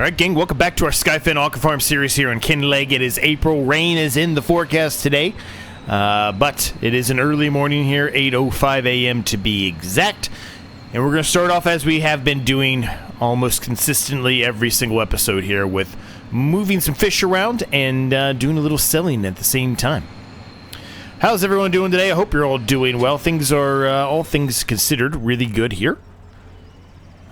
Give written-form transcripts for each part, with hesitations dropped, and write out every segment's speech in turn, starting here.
Alright, gang, welcome back to our Skyefin Aquafarm series here on Kinlaig. It is April. Rain is in the forecast today, but it is an early morning here, 8:05 a.m. to be exact. And we're going to start off as we have been doing almost consistently every single episode here with moving some fish around and doing a little selling at the same time. How's everyone doing today? I hope you're all doing well. Things are, all things considered, really good here.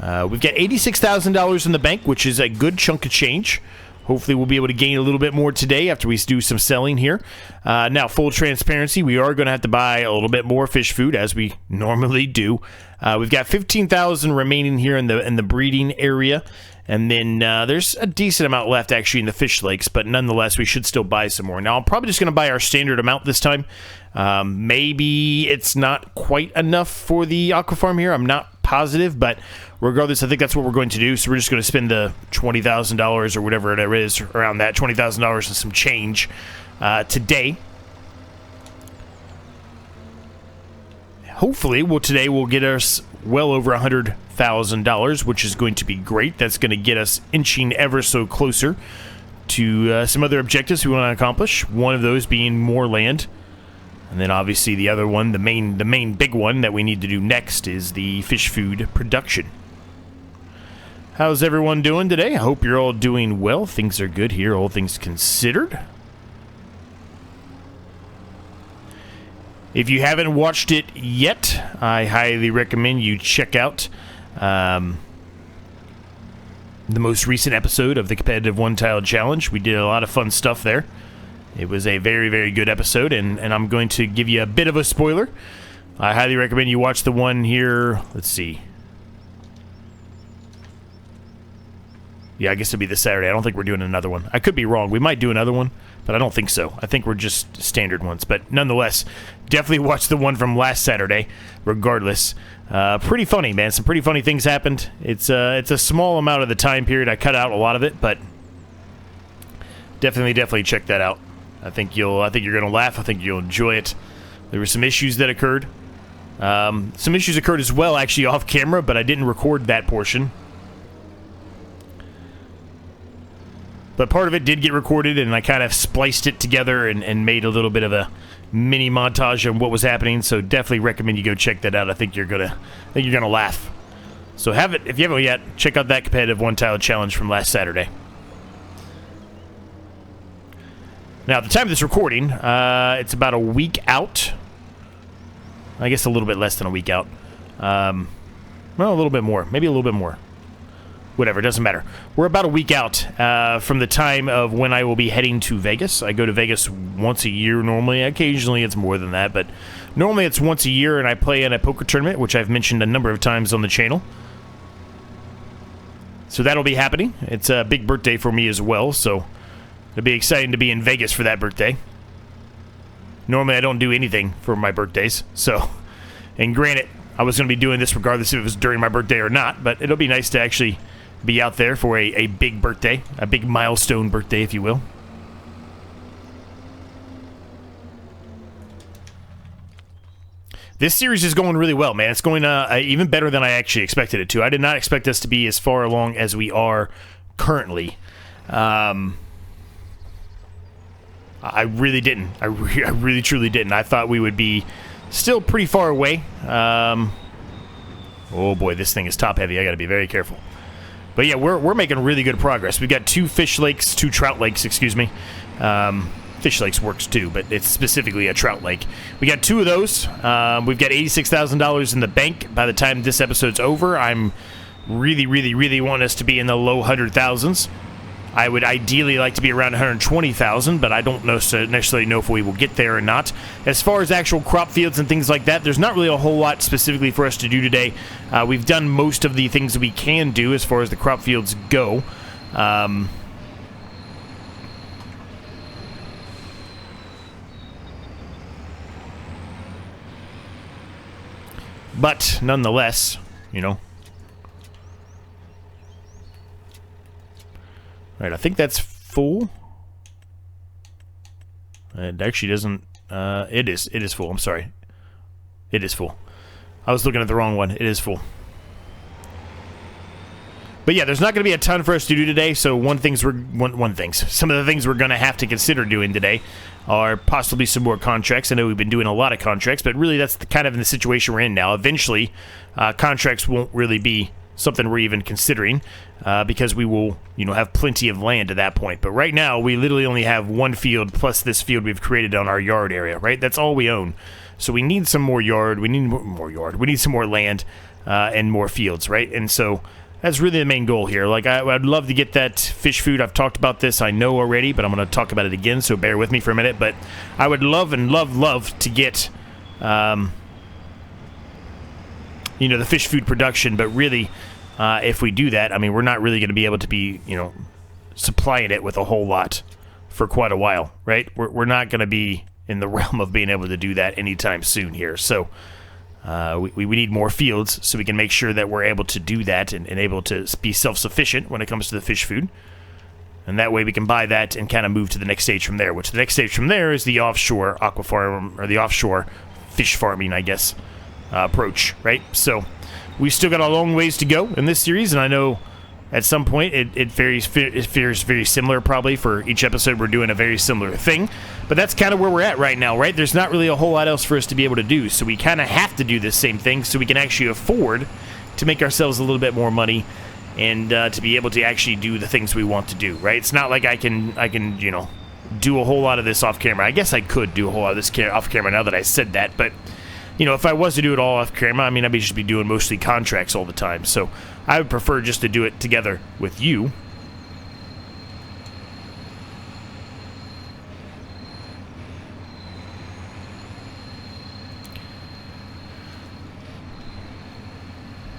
We've got $86,000 in the bank, which is a good chunk of change. Hopefully we'll be able to gain a little bit more today after we do some selling here. Now, full transparency, we are going to have to buy a little bit more fish food, as we normally do. We've got $15,000 remaining here in the breeding area. And then there's a decent amount left, actually, in the fish lakes. But nonetheless, we should still buy some more. Now, I'm probably just going to buy our standard amount this time. Maybe it's not quite enough for the aquafarm here. I'm not positive, but regardless, I think that's what we're going to do. So we're just going to spend the $20,000 or whatever it is, around that, $20,000 and some change today. Hopefully, today will get us well over $100,000, which is going to be great. That's going to get us inching ever so closer to some other objectives we want to accomplish. One of those being more land. And then obviously the other one, the main big one that we need to do next is the fish food production. How's everyone doing today? I hope you're all doing well. Things are good here, all things considered. If you haven't watched it yet, I highly recommend you check out the most recent episode of the Competitive One-Tile Challenge. We did a lot of fun stuff there. It was a very, very good episode, and I'm going to give you a bit of a spoiler. I highly recommend you watch the one here. Let's see. Yeah, I guess it'll be this Saturday. I don't think we're doing another one. I could be wrong. We might do another one, but I don't think so. I think we're just standard ones. But nonetheless, definitely watch the one from last Saturday, regardless. Pretty funny, man. Some pretty funny things happened. It's a small amount of the time period. I cut out a lot of it, but definitely check that out. I think you're gonna laugh. I think you'll enjoy it. There were some issues that occurred. Some issues occurred as well, actually, off camera, but I didn't record that portion. But part of it did get recorded, and I kind of spliced it together and made a little bit of a mini montage of what was happening. So definitely recommend you go check that out. I think you're gonna laugh. So if you haven't yet, check out that Competitive One-Tile Challenge from last Saturday. Now, at the time of this recording, it's about a week out. I guess a little bit less than a week out. Well, a little bit more. Maybe a little bit more. Whatever, it doesn't matter. We're about a week out from the time of when I will be heading to Vegas. I go to Vegas once a year normally. Occasionally it's more than that, but normally it's once a year, and I play in a poker tournament, which I've mentioned a number of times on the channel. So that'll be happening. It's a big birthday for me as well, so it'll be exciting to be in Vegas for that birthday. Normally I don't do anything for my birthdays, so... And granted, I was going to be doing this regardless if it was during my birthday or not, but it'll be nice to actually be out there for a big birthday. A big milestone birthday, if you will. This series is going really well, man. It's going even better than I actually expected it to. I did not expect us to be as far along as we are currently. I really didn't. I really, truly didn't. I thought we would be still pretty far away. Oh boy, this thing is top heavy. I got to be very careful. But yeah, we're making really good progress. We've got two trout lakes, excuse me. Fish lakes works too, but it's specifically a trout lake. We got two of those. We've got $86,000 in the bank by the time this episode's over. I'm really wanting us to be in the low 100,000s. I would ideally like to be around 120,000, but I don't necessarily know if we will get there or not. As far as actual crop fields and things like that, there's not really a whole lot specifically for us to do today. We've done most of the things that we can do as far as the crop fields go. But nonetheless, you know. Alright, I think that's full. It actually doesn't... It is full, I'm sorry. It is full. I was looking at the wrong one. It is full. But yeah, there's not going to be a ton for us to do today, so some of the things we're going to have to consider doing today are possibly some more contracts. I know we've been doing a lot of contracts, but really that's kind of in the situation we're in now. Eventually, contracts won't really be something we're even considering because we will, have plenty of land at that point. But right now, we literally only have one field plus this field we've created on our yard area, right? That's all we own. So we need some more yard. We need more yard. We need some more land and more fields, right? And so that's really the main goal here. Like, I'd love to get that fish food. I've talked about this, I know already, but I'm going to talk about it again, so bear with me for a minute. But I would love to get, the fish food production. But really, if we do that, I mean, we're not really going to be able to be, supplying it with a whole lot for quite a while, right? We're not going to be in the realm of being able to do that anytime soon here. So we need more fields so we can make sure that we're able to do that and able to be self-sufficient when it comes to the fish food. And that way we can buy that and kind of move to the next stage from there, which the next stage from there is the offshore aquafarm, or the offshore fish farming, I guess, approach, right? So we've still got a long ways to go in this series, and I know at some point it feels very similar. Probably for each episode we're doing a very similar thing, but that's kind of where we're at right now, right? There's not really a whole lot else for us to be able to do, so we kind of have to do this same thing so we can actually afford to make ourselves a little bit more money and to be able to actually do the things we want to do, right? It's not like I can do a whole lot of this off camera. I guess I could do a whole lot of this off camera now that I said that, but if I was to do it all off camera, I mean, I'd just be doing mostly contracts all the time. So I would prefer just to do it together with you.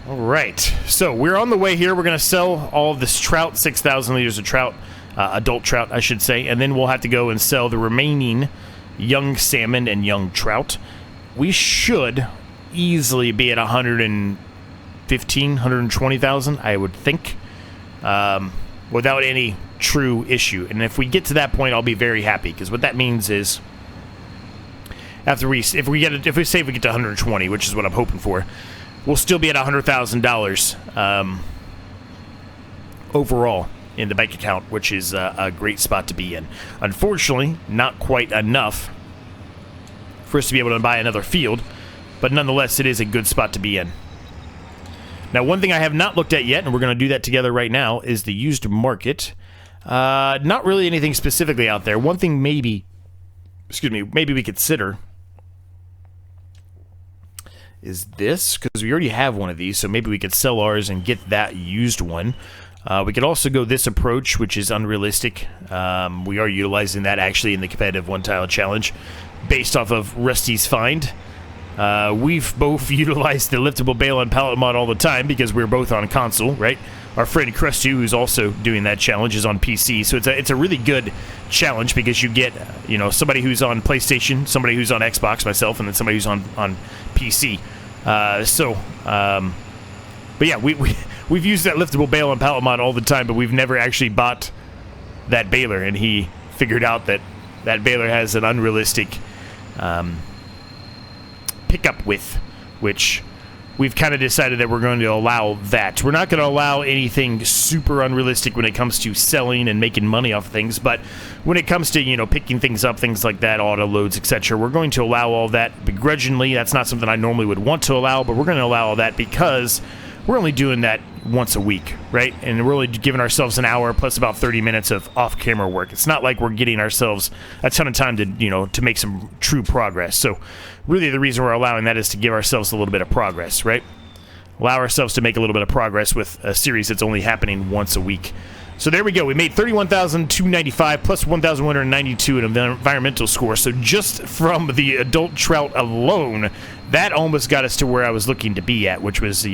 All right. So we're on the way here. We're going to sell all of this trout, 6,000 liters of trout, adult trout, I should say. And then we'll have to go and sell the remaining young salmon and young trout. We should easily be at 120,000, I would think, without any true issue. And if we get to that point, I'll be very happy, because what that means is if we say we get to 120, which is what I'm hoping for, we'll still be at $100,000 overall in the bank account, which is a great spot to be in. Unfortunately, not quite enough for us to be able to buy another field, but nonetheless, it is a good spot to be in. Now, one thing I have not looked at yet, and we're going to do that together right now, is the used market. Not really anything specifically out there. One thing maybe we consider is this, because we already have one of these, so maybe we could sell ours and get that used one. We could also go this approach, which is unrealistic. We are utilizing that actually in the competitive one-tile challenge based off of Rusty's find. We've both utilized the liftable bale and pallet mod all the time because we're both on console, right? Our friend Krusty, who's also doing that challenge, is on PC, so it's a really good challenge because you get somebody who's on PlayStation, somebody who's on Xbox, myself, and then somebody who's on PC. But yeah, we've used that liftable bale and pallet mod all the time, but we've never actually bought that baler, and he figured out that baler has an unrealistic pickup width, which we've kind of decided that we're going to allow that. We're not going to allow anything super unrealistic when it comes to selling and making money off things, but when it comes to, picking things up, things like that, auto loads, etc., we're going to allow all that begrudgingly. That's not something I normally would want to allow, but we're going to allow all that because we're only doing that once a week, right? And we're only giving ourselves an hour plus about 30 minutes of off-camera work. It's not like we're getting ourselves a ton of time to, to make some true progress. So really the reason we're allowing that is to give ourselves a little bit of progress, right? Allow ourselves to make a little bit of progress with a series that's only happening once a week. So there we go. We made 31,295 plus 1,192 in environmental score. So just from the adult trout alone, that almost got us to where I was looking to be at, which was,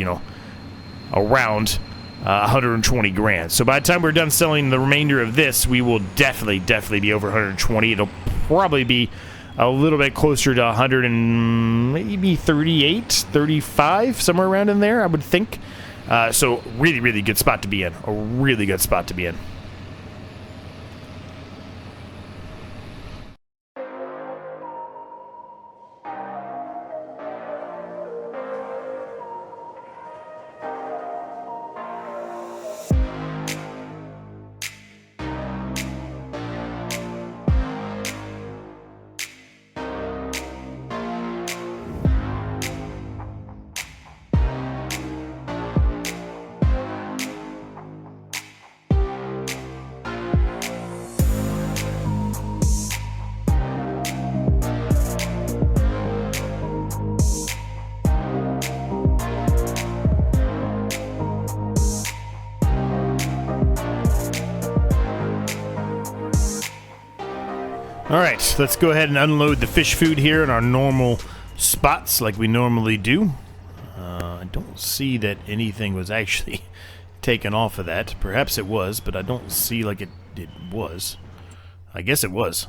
around 120 grand. So by the time we're done selling the remainder of this, we will definitely be over 120. It'll probably be a little bit closer to 100 and maybe 38, 35, somewhere around in there, I would think. So really good spot to be in. A really good spot to be in. Alright, let's go ahead and unload the fish food here in our normal spots like we normally do. I don't see that anything was actually taken off of that. Perhaps it was, but I don't see like it was. I guess it was.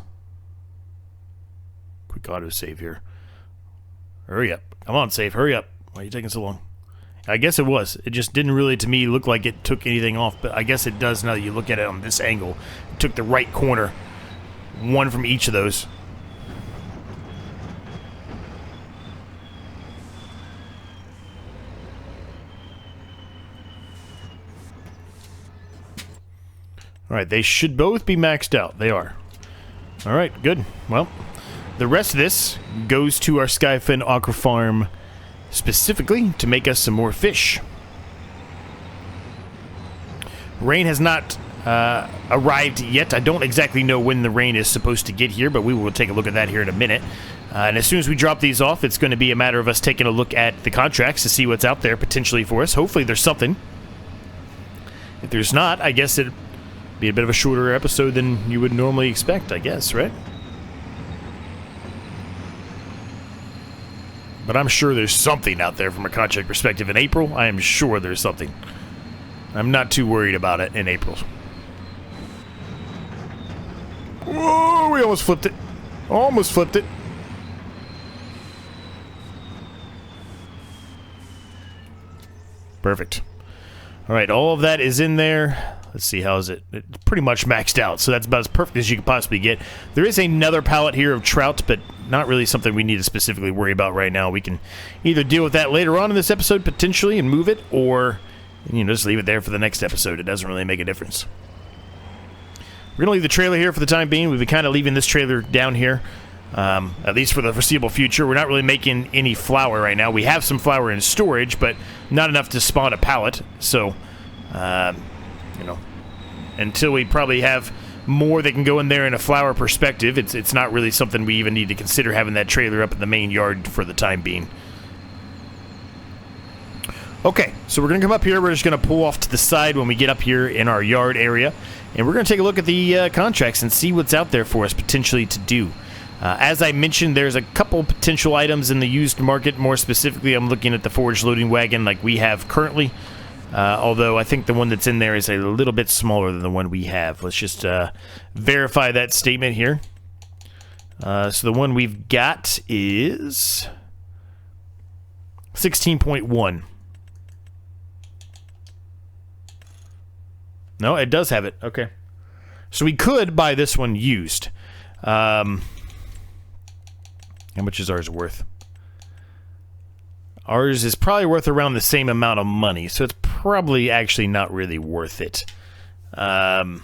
Quick autosave here. Hurry up. Come on, save. Hurry up. Why are you taking so long? I guess it was. It just didn't really, to me, look like it took anything off, but I guess it does now that you look at it on this angle. It took the right corner. One from each of those. Alright, they should both be maxed out. They are. Alright, good. Well, the rest of this goes to our Skyefin Aquafarm specifically to make us some more fish. Rain has not arrived yet. I don't exactly know when the rain is supposed to get here, but we will take a look at that here in a minute. And as soon as we drop these off, it's going to be a matter of us taking a look at the contracts to see what's out there potentially for us. Hopefully there's something. If there's not, I guess it'd be a bit of a shorter episode than you would normally expect, I guess, right? But I'm sure there's something out there from a contract perspective in April. I am sure there's something. I'm not too worried about it in April. Whoa, we almost flipped it. Almost flipped it. Perfect. All right, all of that is in there. Let's see, how is it? It's pretty much maxed out, so that's about as perfect as you could possibly get. There is another pallet here of trout, but not really something we need to specifically worry about right now. We can either deal with that later on in this episode, potentially, and move it, or just leave it there for the next episode. It doesn't really make a difference. We're going to leave the trailer here for the time being. We've been kind of leaving this trailer down here, at least for the foreseeable future. We're not really making any flour right now. We have some flour in storage, but not enough to spawn a pallet. So, until we probably have more that can go in there in a flour perspective, it's not really something we even need to consider having that trailer up in the main yard for the time being. Okay, so we're going to come up here. We're just going to pull off to the side when we get up here in our yard area. And we're going to take a look at the contracts and see what's out there for us potentially to do. As I mentioned, there's a couple potential items in the used market. More specifically, I'm looking at the forage loading wagon like we have currently. Although I think the one that's in there is a little bit smaller than the one we have. Let's just verify that statement here. So the one we've got is 16.1. No, it does have it. Okay. So we could buy this one used. How much is ours worth? Ours is probably worth around the same amount of money, so it's probably actually not really worth it. Although,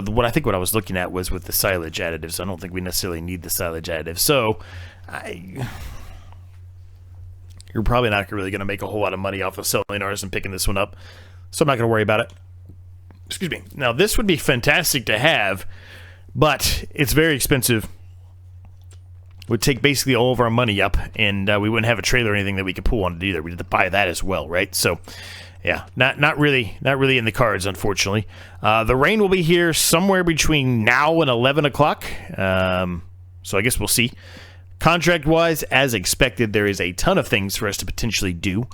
what I was looking at was with the silage additives. I don't think we necessarily need the silage additives. So, you're probably not really going to make a whole lot of money off of selling ours and picking this one up. So I'm not going to worry about it. Excuse me. Now, this would be fantastic to have, but it's very expensive. It would take basically all of our money up, and we wouldn't have a trailer or anything that we could pull on it either. We'd have to buy that as well, right? So, yeah, not really in the cards, unfortunately. The rain will be here somewhere between now and 11 o'clock, so I guess we'll see. Contract-wise, as expected, there is a ton of things for us to potentially do.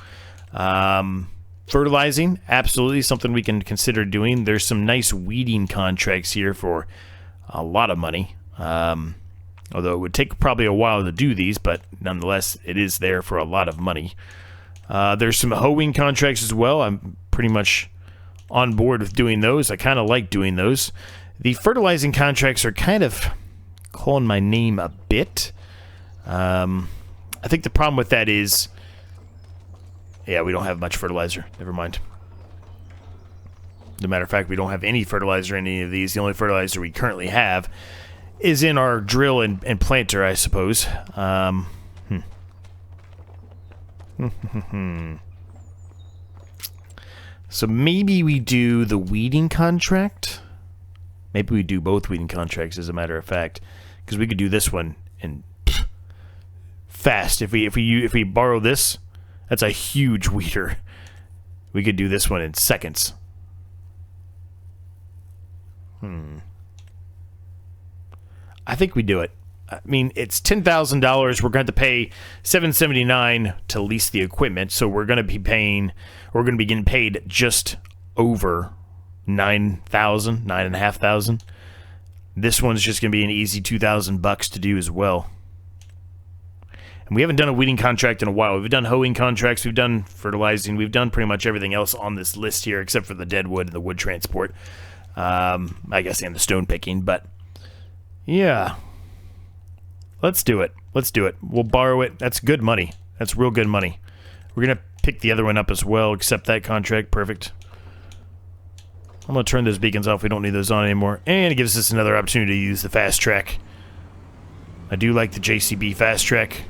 Fertilizing, absolutely something we can consider doing. There's some nice weeding contracts here for a lot of money. Although it would take probably a while to do these, but nonetheless, it is there for a lot of money. There's some hoeing contracts as well. I'm pretty much on board with doing those. I kind of like doing those. The fertilizing contracts are kind of calling my name a bit. I think the problem with that is, yeah, we don't have much fertilizer. Never mind. As a matter of fact, we don't have any fertilizer in any of these. The only fertilizer we currently have is in our drill and planter, I suppose. So maybe we do the weeding contract. Maybe we do both weeding contracts, as a matter of fact, because we could do this one in fast. If we borrow this, that's a huge weeder. We could do this one in seconds. I think we do it. I mean, it's $10,000. We're going to have to pay $779 to lease the equipment, so we're going to be getting paid just over $9,500. This one's just going to be an easy $2,000 to do as well. And we haven't done a weeding contract in a while. We've done hoeing contracts, we've done fertilizing, we've done pretty much everything else on this list here except for the dead wood and the wood transport. I guess, and the stone picking, but yeah. Let's do it. Let's do it. We'll borrow it. That's good money. That's real good money. We're going to pick the other one up as well, accept that contract. Perfect. I'm going to turn those beacons off. We don't need those on anymore. And it gives us another opportunity to use the fast track. I do like the JCB fast track.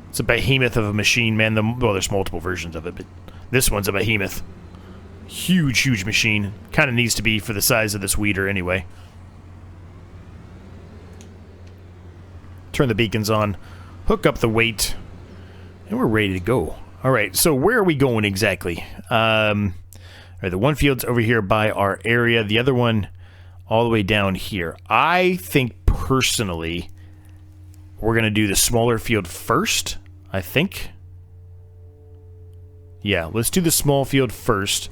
It's a behemoth of a machine, man. Well, there's multiple versions of it, but this one's a behemoth. Huge, huge machine. Kind of needs to be for the size of this weeder anyway. Turn the beacons on. Hook up the weight. And we're ready to go. Alright, so where are we going exactly? Alright, the one field's over here by our area. The other one all the way down here. I think, personally, we're going to do the smaller field first, I think. Yeah, let's do the small field first.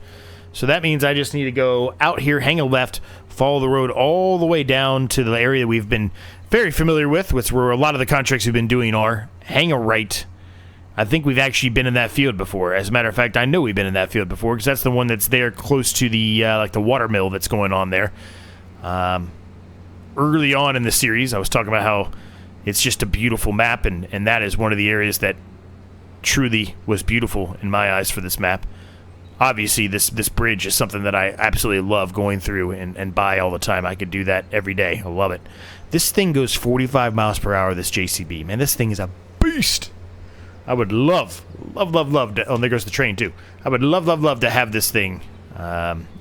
So that means I just need to go out here, hang a left, follow the road all the way down to the area we've been very familiar with, which where a lot of the contracts we've been doing are. Hang a right. I think we've actually been in that field before. As a matter of fact, I know we've been in that field before, because that's the one that's there close to the like the water mill that's going on there. Early on in the series, I was talking about how it's just a beautiful map, and that is one of the areas that truly was beautiful in my eyes for this map. Obviously, this bridge is something that I absolutely love going through and by all the time. I could do that every day. I love it. This thing goes 45 miles per hour, this JCB. Man, this thing is a beast. I would love to... Oh, there goes the train, too. I would love to have this thing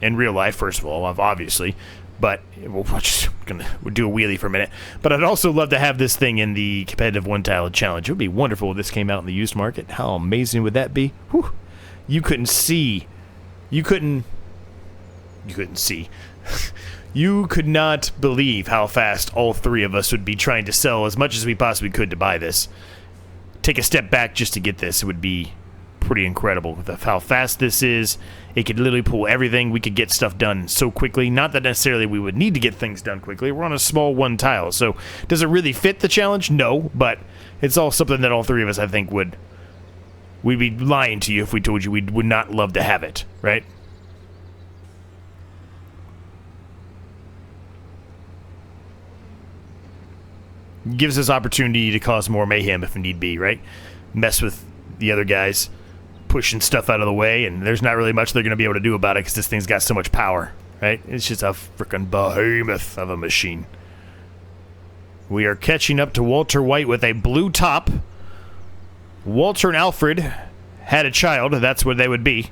in real life, first of all, obviously. But we're just going to do a wheelie for a minute. But I'd also love to have this thing in the competitive one-tile challenge. It would be wonderful if this came out in the used market. How amazing would that be? Whew. You couldn't see. You couldn't see. You could not believe how fast all three of us would be trying to sell as much as we possibly could to buy this. Take a step back just to get this. It would be pretty incredible with how fast this is. It could literally pull everything. We could get stuff done so quickly. Not that necessarily we would need to get things done quickly. We're on a small one tile. So does it really fit the challenge? No, but it's all something that all three of us, I think, we'd be lying to you if we told you we would not love to have it, right? Gives us opportunity to cause more mayhem if need be, right? Mess with the other guys, pushing stuff out of the way, and there's not really much they're going to be able to do about it because this thing's got so much power, right? It's just a freaking behemoth of a machine. We are catching up to Walter White with a blue top. Walter and Alfred had a child. That's what they would be.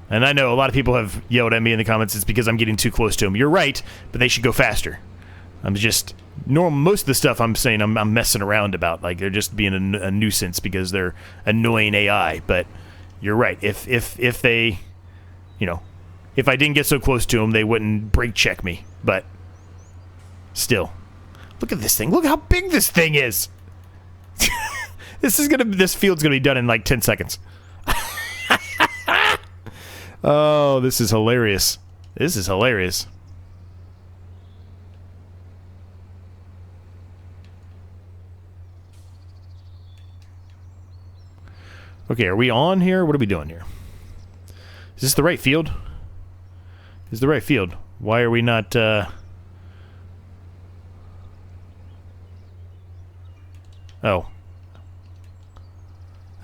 And I know a lot of people have yelled at me in the comments, it's because I'm getting too close to them. You're right, but they should go faster. I'm just... most of the stuff I'm saying I'm messing around about. Like, they're just being a nuisance because they're annoying AI. But you're right. If they... You know, if I didn't get so close to them, they wouldn't brake check me. But still. Look at this thing. Look how big this thing is. This field's gonna be done in like 10 seconds. Oh, this is hilarious. This is hilarious. Okay, are we on here? What are we doing here? Is this the right field? This is the right field. Why are we not, Oh.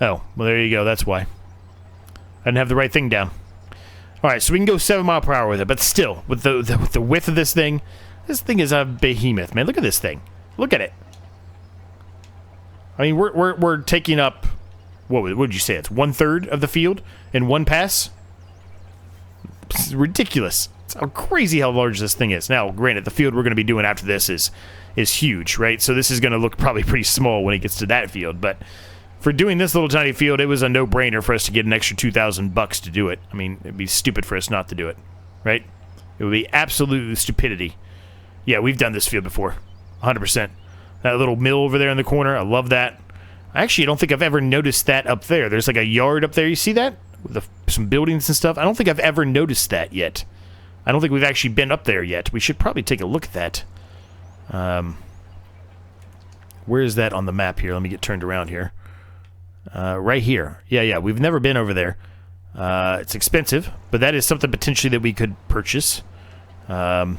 Oh, well, there you go. That's why. I didn't have the right thing down. Alright, so we can go 7 miles per hour with it, but still, with the width of this thing is a behemoth, man. Look at this thing. Look at it. I mean, we're taking up... What would you say? It's 1/3 of the field in one pass? It's ridiculous. It's how crazy how large this thing is. Now, granted, the field we're going to be doing after this is huge, right? So this is going to look probably pretty small when it gets to that field. But for doing this little tiny field, it was a no-brainer for us to get an extra $2,000 to do it. I mean, it'd be stupid for us not to do it, right? It would be absolute stupidity. Yeah, we've done this field before. 100%. That little mill over there in the corner, I love that. Actually, I don't think I've ever noticed that up there. There's like a yard up there. You see that? With some buildings and stuff. I don't think I've ever noticed that yet. I don't think we've actually been up there yet. We should probably take a look at that. Where is that on the map here? Let me get turned around here. Right here. Yeah, we've never been over there. It's expensive, but that is something potentially that we could purchase. Comes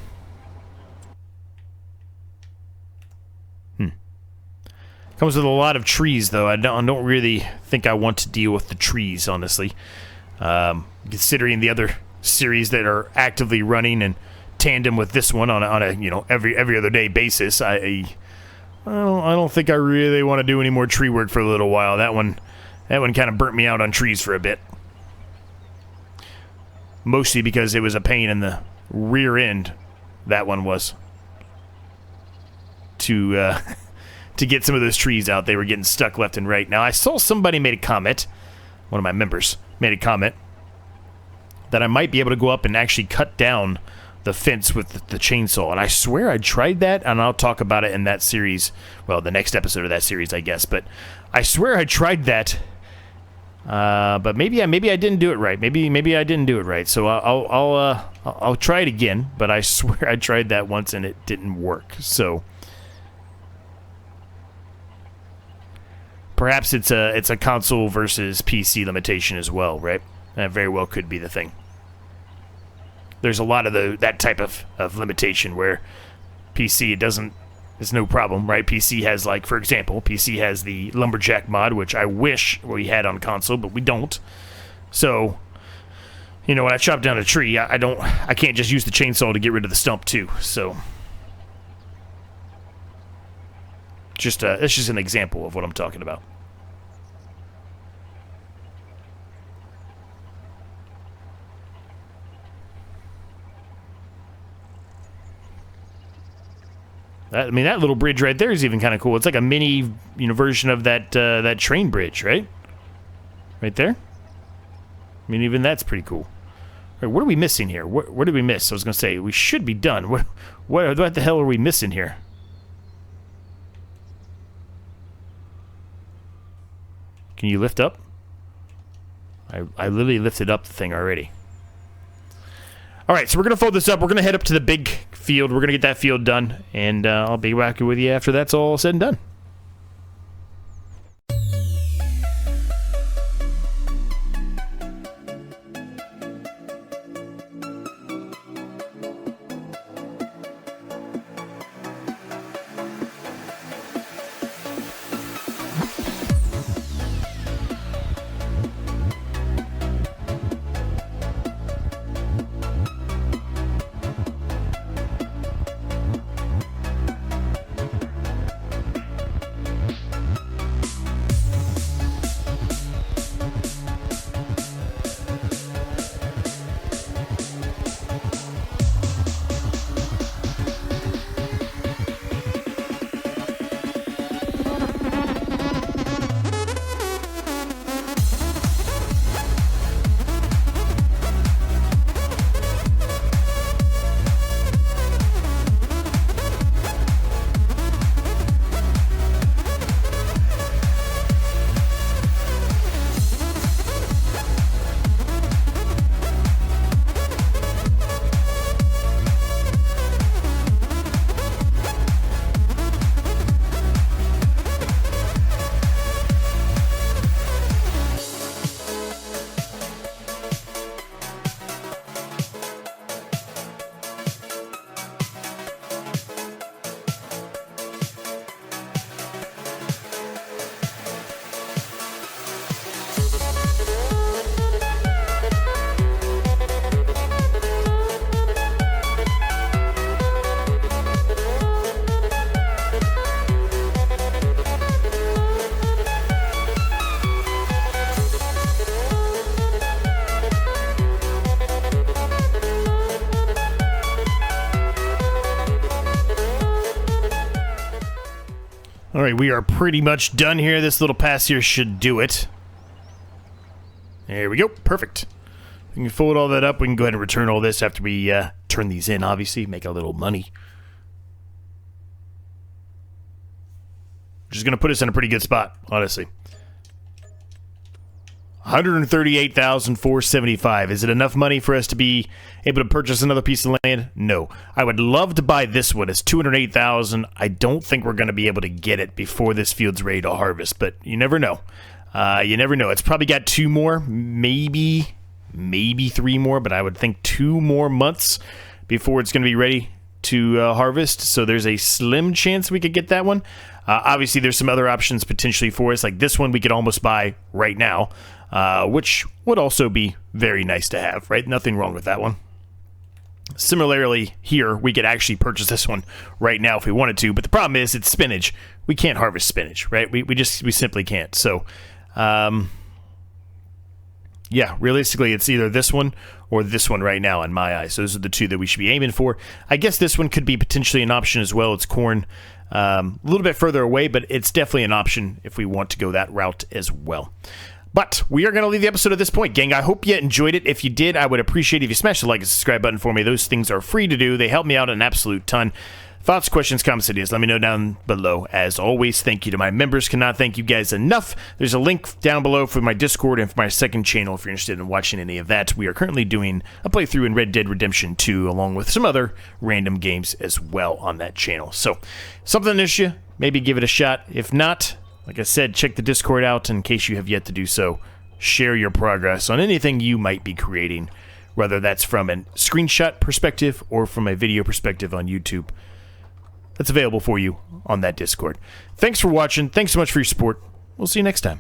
with a lot of trees, though. I don't really think I want to deal with the trees, honestly. Considering the other series that are actively running in tandem with this one on a you know, every other day basis, I don't think I really want to do any more tree work for a little while. That one kind of burnt me out on trees for a bit. Mostly because it was a pain in the rear end. That one was to get some of those trees out. They were getting stuck left and right. Now, I saw somebody made a comment, one of my members made a comment, that I might be able to go up and actually cut down the fence with the chainsaw. And I swear I tried that, and I'll talk about it in that series. Well, the next episode of that series, I guess. But I swear I tried that. But maybe I didn't do it right. Maybe I didn't do it right. So I'll try it again. But I swear I tried that once and it didn't work. So perhaps it's a console versus PC limitation as well, right? That very well could be the thing. There's a lot of that type of limitation where PC it's no problem, right? PC has, like, for example, PC has the Lumberjack mod, which I wish we had on console, but we don't. So, you know, when I chop down a tree, I can't just use the chainsaw to get rid of the stump too. So, that's just an example of what I'm talking about. I mean, that little bridge right there is even kind of cool. It's like a mini, version of that train bridge, right? Right there. I mean, even that's pretty cool. Right, what are we missing here? What did we miss? I was going to say, we should be done. What the hell are we missing here? Can you lift up? I literally lifted up the thing already. All right, so we're going to fold this up. We're going to head up to the big field. We're going to get that field done, and I'll be back with you after that's all said and done. All right, we are pretty much done here. This little pass here should do it. There we go. Perfect. We can fold all that up. We can go ahead and return all this after we turn these in, obviously. Make a little money. Which is going to put us in a pretty good spot, honestly. $138,475. Is it enough money for us to be able to purchase another piece of land? No. I would love to buy this one. It's $208,000. I don't think we're going to be able to get it before this field's ready to harvest, but you never know. You never know. It's probably got 2 more, maybe 3 more, but I would think 2 more months before it's going to be ready to harvest. So there's a slim chance we could get that one. Obviously, there's some other options potentially for us. Like this one we could almost buy right now, which would also be very nice to have, right? Nothing wrong with that one. Similarly, here, we could actually purchase this one right now if we wanted to, but the problem is it's spinach. We can't harvest spinach, right? We simply can't. So, yeah, realistically, it's either this one or this one right now in my eyes. So those are the 2 that we should be aiming for. I guess this one could be potentially an option as well. It's corn. A little bit further away, but it's definitely an option if we want to go that route as well. But we are going to leave the episode at this point, gang. I hope you enjoyed it. If you did, I would appreciate if you smash the like and subscribe button for me. Those things are free to do. They help me out an absolute ton. Thoughts, questions, comments, ideas, let me know down below. As always, thank you to my members. Cannot thank you guys enough. There's a link down below for my Discord and for my second channel if you're interested in watching any of that. We are currently doing a playthrough in Red Dead Redemption 2 along with some other random games as well on that channel. So, something interests you, maybe give it a shot. If not, like I said, check the Discord out in case you have yet to do so. Share your progress on anything you might be creating, whether that's from a screenshot perspective or from a video perspective on YouTube. That's available for you on that Discord. Thanks for watching. Thanks so much for your support. We'll see you next time.